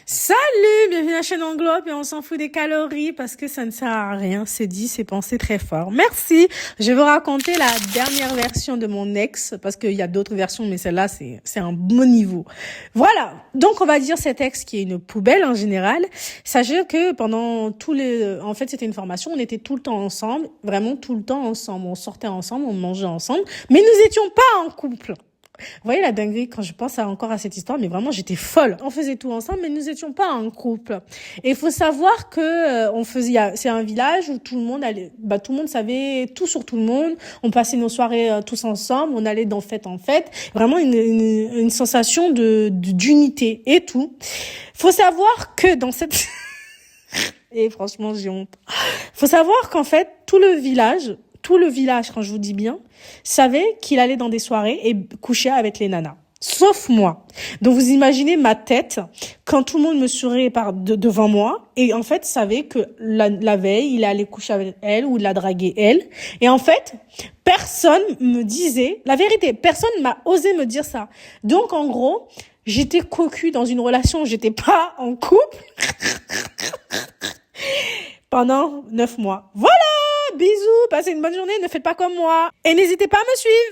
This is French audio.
Salut, bienvenue à la chaîne Englobe et on s'en fout des calories parce que ça ne sert à rien, c'est dit, c'est pensé très fort. Merci. Je vais vous raconter la dernière version de mon ex parce qu'il y a d'autres versions mais celle-là c'est un bon niveau. Voilà. Donc on va dire cet ex qui est une poubelle en général. Sachez que pendant en fait c'était une formation, on était tout le temps ensemble, vraiment tout le temps ensemble. On sortait ensemble, on mangeait ensemble, mais nous étions pas en couple. Vous voyez la dinguerie quand je pense encore à cette histoire, mais vraiment j'étais folle. On faisait tout ensemble, mais nous étions pas en couple. Et il faut savoir que c'est un village où tout le monde tout le monde savait tout sur tout le monde. On passait nos soirées tous ensemble, on allait d'en fête en fête. Vraiment une sensation d'unité et tout. Faut savoir que dans cette et franchement j'ai honte. Faut savoir qu'en fait tout le village, quand je vous dis bien, savait qu'il allait dans des soirées et coucher avec les nanas. Sauf moi. Donc vous imaginez ma tête quand tout le monde me souriait devant moi et en fait savait que la veille il allait coucher avec elle ou il la draguer elle. Et en fait personne me disait la vérité. Personne m'a osé me dire ça. Donc en gros j'étais cocu dans une relation où j'étais pas en couple pendant 9 mois. Voilà. Bisous, passez une bonne journée, ne faites pas comme moi. Et n'hésitez pas à me suivre.